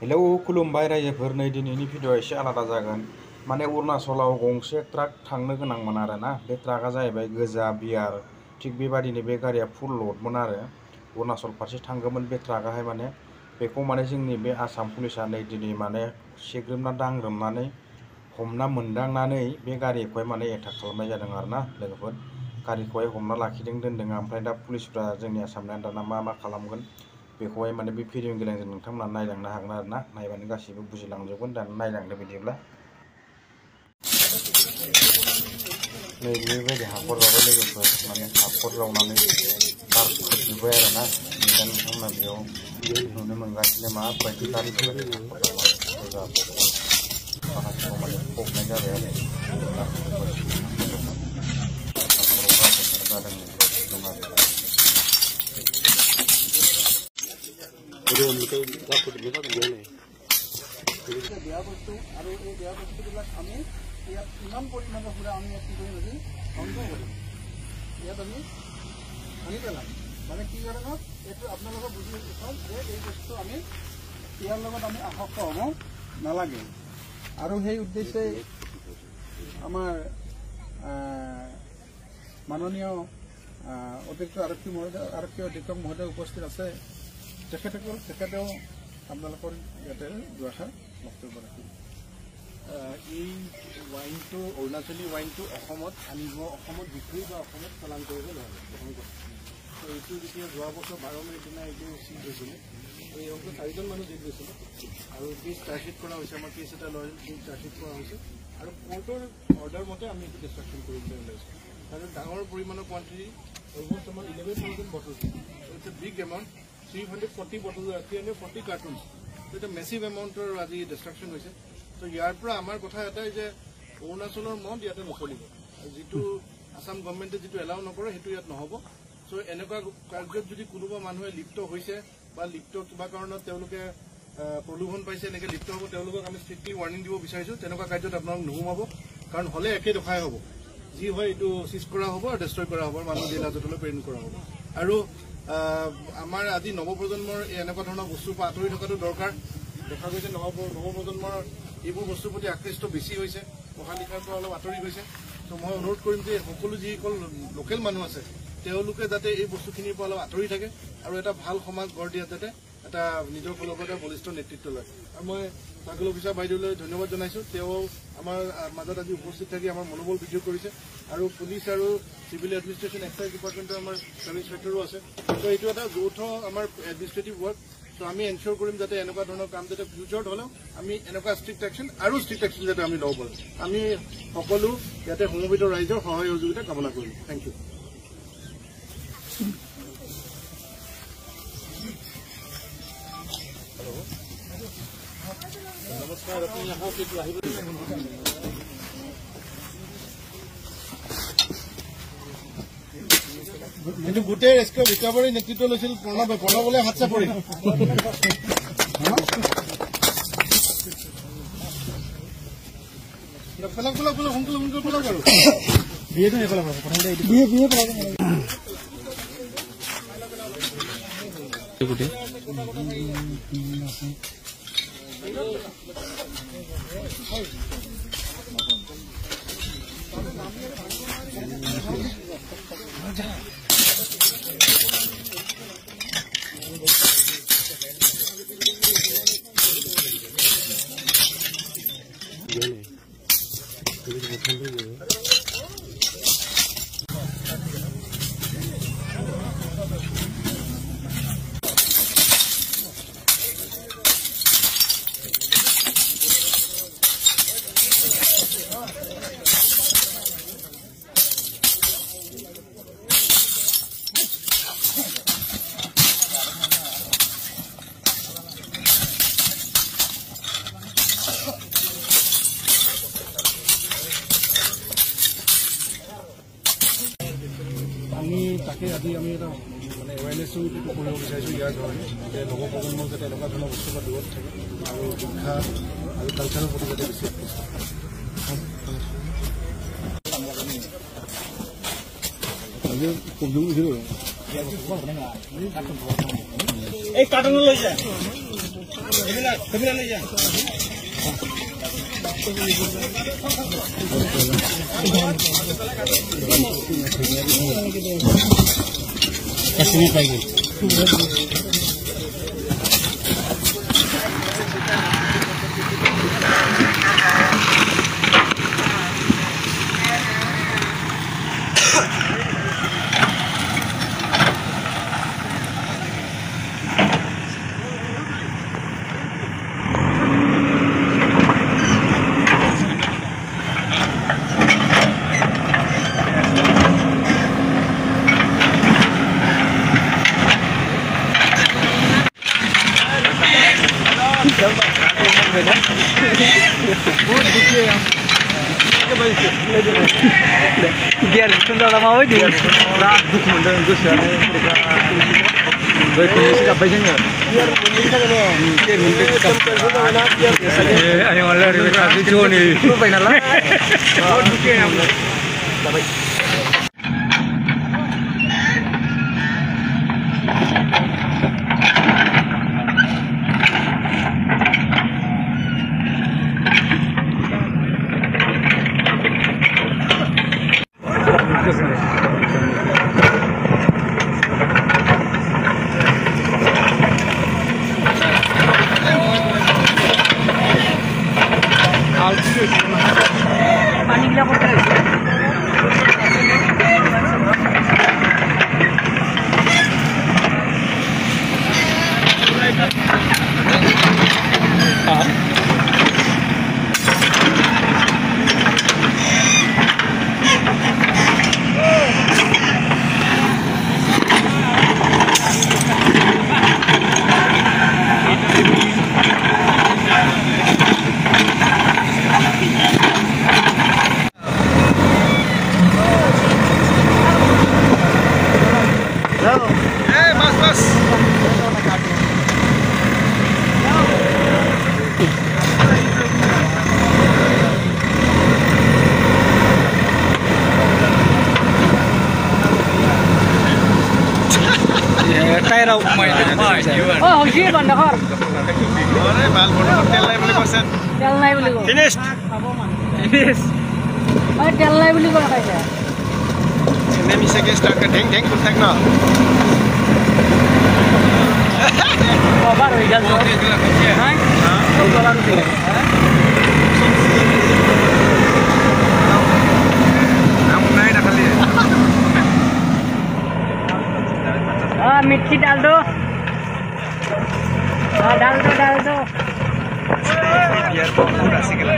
Hello खुलुमबाय रायजोफोर नै दिनैनि भिडिअ एसे आलादा जागोन माने अरुणाचलाव गंसे ट्राक थांनो गोनांमोन आरोना बे ट्राकआ जाहैबाय गोजा बियार थिग बेबादिनो बे गारिया फुल लडमोन आरो अरुणाचल फारसे थांगौमोन बे ट्राकआहाय माने बेखौ माने जोंनि बे आसाम पुलिसा नै दिनै माने सेग्रोमना दांग्रोमनानै हमना मोनदांनानै बे गारिखौहाय माने एटाक खालामनाय जादों आरोना लोगोफोर गारिखौहाय हमना लाखिदों दोनदों ओमफ्राय दा पुलिसफ्रा जोंनि आसामनिया दाना मा खालामगोन बेखौहाय माने बे भिडिअ गेलेंजों नोंथांमोना नायलांनो हागोन आरोना नायबानो गासैबो बुजिलांजोबगोन दा नायलांदो बिदिब्ला नै बेबायदि हाखर जाबाय लोगोफोर माने हाखर जावनानै बार खोबजोब्बाय आरोना दा नोंथांमोना बेयाव नुनो मोनगासिनो माबायदि गारिफोर हाखर जावनानै माखासेखौ माने फबनाय जाबाय आरो বেয়া বস্তু আৰু এই বেয়া বস্তুবিলাক আমি ইয়াত ইমান পৰিমাণৰ সুৰা আমি ইয়াত কি কৰিম আজি ধ্বংস কৰিম ইয়াত আমি আনি পেলাম মানে কি কাৰণত এইটো আপোনালোকে বুজি পাওক যে এই বস্তু আমি ইয়াৰ লগত আমি আসক্ত হ'ব নালাগে আৰু সেই উদ্দেশ্যে আমাৰ মাননীয় অতিৰিক্ত আৰক্ষী অধীক্ষক মহোদয় উপস্থিত আছে তেখেতেও আপোনালোকৰ ইয়াতে দুআষাৰ বক্তব্য ৰাখিব এই ৱাইনটো অৰুণাচলী ৱাইনটো অসমত আনিব অসমত বিক্ৰী বা অসমত চালান কৰিব নোৱাৰে প্ৰথম কথা এইটো যেতিয়া যোৱা বছৰ 12 মে'ৰ দিনা এইটো চিজ হৈছিলে এই অংশ 4জন মানুহ জেল গৈছিলে আৰু কেছ চাৰ্জশ্বিট কৰা হৈছে আমাৰ কেছ এটা লয় চাৰ্জশ্বিট কৰা হৈছে আৰু কোৰ্টৰ অৰ্ডাৰ মতে আমি এইটো ডিষ্ট্ৰাকশ্যন কৰিবলৈ ওলাইছোঁ আৰু ডাঙৰ পৰিমাণৰ কোৱান্টিটি অলমষ্ট আমাৰ 11,000 bottles it's a big amount 340 bottles, 340 cartons. So it's a massive amount of destruction. So ইয়াৰ পৰা আমাৰ কথা এটাই যে অৰুণাচলৰ মদ ইয়াতে নচলিব যেটো আসাম গভৰ্ণমেণ্টে যেটো এলাউ নকৰে হেতু ইয়াত নহব সো এনেকুৱা কাৰ্যত যদি কোনোবা মানুহে লিপ্ত হৈছে বা লিপ্ত কিবা কাৰণত তেওঁলোকে প্ৰলোভন পাইছে এনেকে লিপ্ত হ'ব তেওঁলোকক আমি ষ্ট্ৰিক্টলি ৱাৰ্নিং দিব বিচাৰিছো তেনেকুৱা কাৰ্যত আপোনাক নুহুমাব কাৰণ হলে একে দফাই হ'ব যি হয় এটো সিজ কৰা হ'ব আৰু ডিস্ট্ৰয় কৰা হ'ব মানুহ জেল হাজতলৈ প্ৰেৰণ কৰা হ'ব আৰু আমাৰ আজি নৱপ্ৰজন্মৰ এনেকুৱা ধৰণৰ বস্তুৰ পৰা আঁতৰি থকাটো দৰকাৰ দেখা গৈছে নৱপ্ৰজন্মৰ এইবোৰ বস্তুৰ প্ৰতি আকৃষ্ট বেছি হৈছে পঢ়া লিখাৰ পৰা অলপ আঁতৰি গৈছে তো মই অনুৰোধ কৰিম যে সকলো যিসকল লোকেল মানুহ আছে তেওঁলোকে যাতে এই বস্তুখিনিৰ পৰা অলপ আঁতৰি থাকে আৰু এটা ভাল সমাজ গঢ় দিয়াত যাতে এটা নিজৰ ফালৰ পৰা বলিষ্ঠ নেতৃত্ব লয় আৰু মই চাৰ্কল অফিচাৰ বাইদেউলৈ ধন্যবাদ জনাইছোঁ তেওঁ আমাৰ মাজত আজি উপস্থিত থাকি আমাৰ মনোবল বৃদ্ধি কৰিছে আৰু পুলিচ আৰু চিভিল এডমিনিষ্ট্ৰেশ্যন এক্সাইজ ডিপাৰ্টমেণ্টৰ আমাৰ চাব ইন্সপেক্টৰো আছে তো এইটো এটা যৌথ আমাৰ এডমিনিষ্ট্ৰেটিভ ৱৰ্ক তো আমি এনশ্যোৰ কৰিম যাতে এনেকুৱা ধৰণৰ কাম যাতে ফিউচাৰত হ'লেও আমি এনেকুৱা ষ্ট্ৰিক্ট একশ্যন যাতে আমি ল'ব পাৰোঁ আমি সকলো ইয়াতে সমবেত ৰাইজৰ সহায় সহযোগিতা কামনা কৰিম থেংক ইউ नमस्कार अपने यहाँ पे কিন্তু গোটেই ৰেস্কিউ ৰিকভাৰী নেতৃত্ব লৈছিল প্ৰণৱলে হাত চাপৰি পেলাক সোনকালে পেলাক আৰু বিয়েটো নেপেলাব প্ৰথমতে বিয়ে পেলাব গোটেই তাকে আজি আমি এটা মানে এৱাৰনেছো কৰিব বিচাৰিছোঁ ইয়াৰ কাৰণে যে নৱপ্ৰজন্মৰ যাতে এনেকুৱা ধৰণৰ বস্তুৰ পৰা দূৰত থাকে আৰু শিক্ষা আৰু কালচাৰৰ প্ৰতি যাতে বেছি এই কাৰ্টুন লৈ যায় Biar kendala mau dia berat duk mendeng gosoane baik kondisi apa aja nggak biar mending ayo Allah kasih cuni final lah oh duknya baik panik lah kok terus. Tayo oh, sige ba nakar? Ore bal photo tel lai boli korsen. Tel nai boli ko. Finished. Finish. Ay tel nai boli ko kaisa. Sine mi se ke start ka dheng dheng kun thakna. Babar hoy gel. Hai? Ha. Babar hoy. Nam nai na khali. हाँ मिर्ची डाल दो हाँ डाल दो बिहार पूरा सिगला